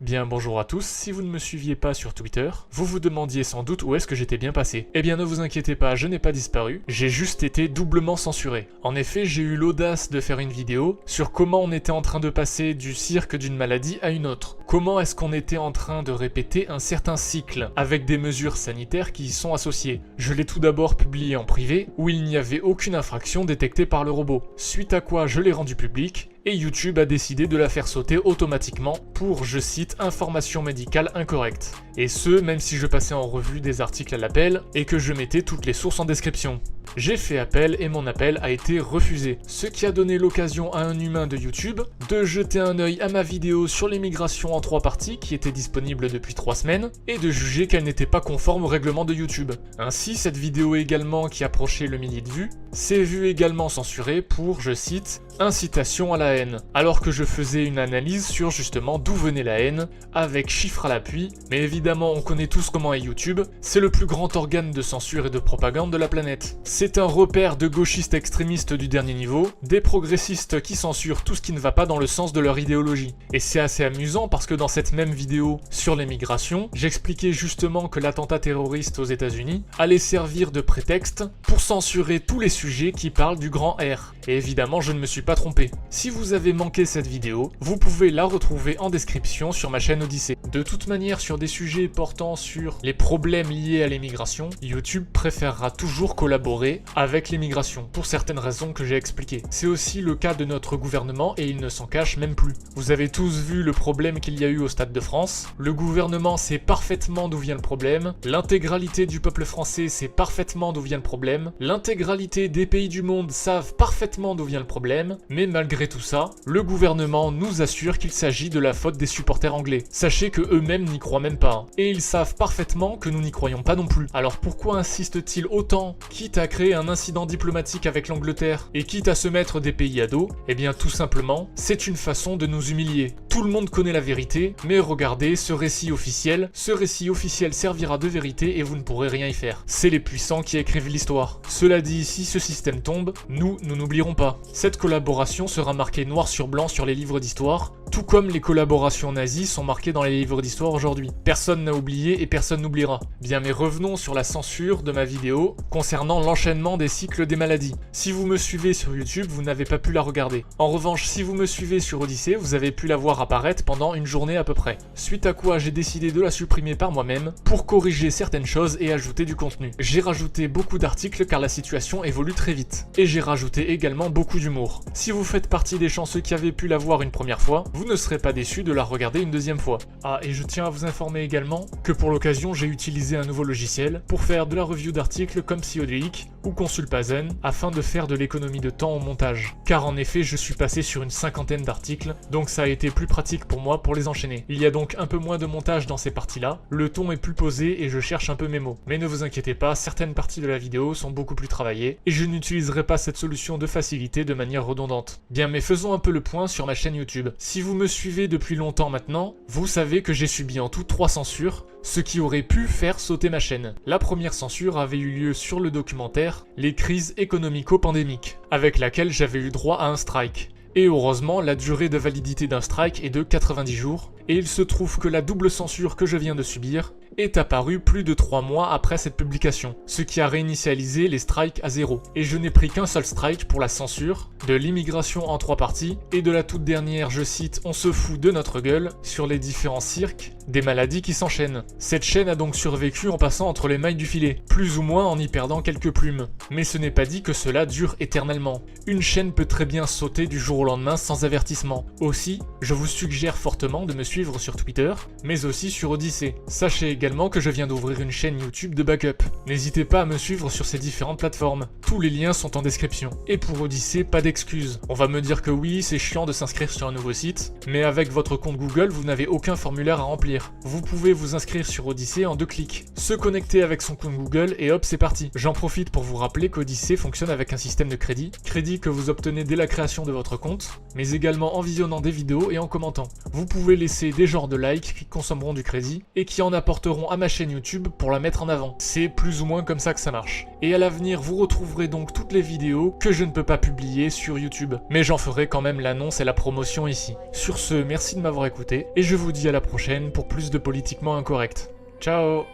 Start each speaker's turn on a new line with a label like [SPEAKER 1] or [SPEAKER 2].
[SPEAKER 1] Bien bonjour à tous, si vous ne me suiviez pas sur Twitter, vous vous demandiez sans doute où est-ce que j'étais bien passé. Eh bien ne vous inquiétez pas, je n'ai pas disparu, j'ai juste été doublement censuré. En effet, j'ai eu l'audace de faire une vidéo sur comment on était en train de passer du cirque d'une maladie à une autre. Comment est-ce qu'on était en train de répéter un certain cycle, avec des mesures sanitaires qui y sont associées. Je l'ai tout d'abord publié en privé, où il n'y avait aucune infraction détectée par le robot. Suite à quoi je l'ai rendu public, et YouTube a décidé de la faire sauter automatiquement pour, je cite, information médicale incorrecte. Et ce, même si je passais en revue des articles à l'appel et que je mettais toutes les sources en description. J'ai fait appel et mon appel a été refusé, ce qui a donné l'occasion à un humain de YouTube de jeter un œil à ma vidéo sur l'immigration en 3 parties qui était disponible depuis 3 semaines et de juger qu'elle n'était pas conforme au règlement de YouTube. Ainsi, cette vidéo également qui approchait le millier de vues s'est vue également censurée pour, je cite, incitation à la haine, alors que je faisais une analyse sur justement d'où venait la haine, avec chiffres à l'appui, mais évidemment on connaît tous comment est YouTube, c'est le plus grand organe de censure et de propagande de la planète. C'est un repère de gauchistes extrémistes du dernier niveau, des progressistes qui censurent tout ce qui ne va pas dans le sens de leur idéologie. Et c'est assez amusant parce que dans cette même vidéo sur l'immigration, j'expliquais justement que l'attentat terroriste aux États-Unis allait servir de prétexte pour censurer tous les sujets qui parlent du grand R. Et évidemment je ne me suis pas trompé. Si vous avez manqué cette vidéo, vous pouvez la retrouver en description sur ma chaîne Odyssée. De toute manière, sur des sujets portant sur les problèmes liés à l'immigration, YouTube préférera toujours collaborer avec l'immigration, pour certaines raisons que j'ai expliquées. C'est aussi le cas de notre gouvernement et il ne s'en cache même plus. Vous avez tous vu le problème qu'il y a eu au Stade de France. Le gouvernement sait parfaitement d'où vient le problème. L'intégralité du peuple français sait parfaitement d'où vient le problème. L'intégralité des pays du monde savent parfaitement d'où vient le problème. Mais malgré tout ça, le gouvernement nous assure qu'il s'agit de la faute des supporters anglais. Sachez que eux-mêmes n'y croient même pas. Et ils savent parfaitement que nous n'y croyons pas non plus. Alors pourquoi insiste-t-il autant, quitte à créer un incident diplomatique avec l'Angleterre et quitte à se mettre des pays à dos? Eh bien tout simplement, c'est une façon de nous humilier. Tout le monde connaît la vérité, mais regardez ce récit officiel servira de vérité et vous ne pourrez rien y faire. C'est les puissants qui écrivent l'histoire. Cela dit, si ce système tombe, nous n'oublierons pas. Cette collaboration sera marquée noir sur blanc sur les livres d'histoire, tout comme les collaborations nazies sont marquées dans les livres d'histoire aujourd'hui. Personne n'a oublié et personne n'oubliera. Bien mais revenons sur la censure de ma vidéo concernant l'enchaînement des cycles des maladies. Si vous me suivez sur YouTube, vous n'avez pas pu la regarder. En revanche, si vous me suivez sur Odyssée, vous avez pu la voir apparaître pendant une journée à peu près. Suite à quoi j'ai décidé de la supprimer par moi-même pour corriger certaines choses et ajouter du contenu. J'ai rajouté beaucoup d'articles car la situation évolue très vite. Et j'ai rajouté également beaucoup d'humour. Si vous faites partie des chanceux qui avaient pu la voir une première fois, vous ne serez pas déçus de la regarder une deuxième fois. Ah, et je tiens à vous informer également que pour l'occasion, j'ai utilisé un nouveau logiciel pour faire de la review d'articles comme Siodelic ou Consulpazen afin de faire de l'économie de temps au montage. Car en effet, je suis passé sur une 50aine d'articles, donc ça a été plus pratique pour moi pour les enchaîner. Il y a donc un peu moins de montage dans ces parties-là, le ton est plus posé et je cherche un peu mes mots. Mais ne vous inquiétez pas, certaines parties de la vidéo sont beaucoup plus travaillées et je n'utiliserai pas cette solution de facilité de manière redondante. Bien, mais faisons un peu le point sur ma chaîne YouTube. Si vous me suivez depuis longtemps maintenant, vous savez que j'ai subi en tout 3 censures, ce qui aurait pu faire sauter ma chaîne. La première censure avait eu lieu sur le documentaire Les crises économico-pandémiques, avec laquelle j'avais eu droit à un strike. Et heureusement, la durée de validité d'un strike est de 90 jours, et il se trouve que la double censure que je viens de subir est apparue plus de 3 mois après cette publication, ce qui a réinitialisé les strikes à 0. Et je n'ai pris qu'un seul strike pour la censure de l'immigration en 3 parties, et de la toute dernière, je cite, on se fout de notre gueule, sur les différents cirques des maladies qui s'enchaînent. Cette chaîne a donc survécu en passant entre les mailles du filet, plus ou moins en y perdant quelques plumes. Mais ce n'est pas dit que cela dure éternellement. Une chaîne peut très bien sauter du jour au lendemain sans avertissement. Aussi, je vous suggère fortement de me suivre sur Twitter, mais aussi sur Odyssée. Sachez également que je viens d'ouvrir une chaîne YouTube de backup. N'hésitez pas à me suivre sur ces différentes plateformes. Tous les liens sont en description. Et pour Odyssée, pas d'excuses. On va me dire que oui, c'est chiant de s'inscrire sur un nouveau site, mais avec votre compte Google, vous n'avez aucun formulaire à remplir. Vous pouvez vous inscrire sur Odyssée en 2 clics. Se connecter avec son compte Google et hop, c'est parti. J'en profite pour vous rappeler qu'Odyssée fonctionne avec un système de crédit que vous obtenez dès la création de votre compte, mais également en visionnant des vidéos et en commentant. Vous pouvez laisser des genres de likes qui consommeront du crédit et qui en apporteront seront à ma chaîne YouTube pour la mettre en avant. C'est plus ou moins comme ça que ça marche. Et à l'avenir, vous retrouverez donc toutes les vidéos que je ne peux pas publier sur YouTube. Mais j'en ferai quand même l'annonce et la promotion ici. Sur ce, merci de m'avoir écouté, et je vous dis à la prochaine pour plus de Politiquement Incorrect. Ciao!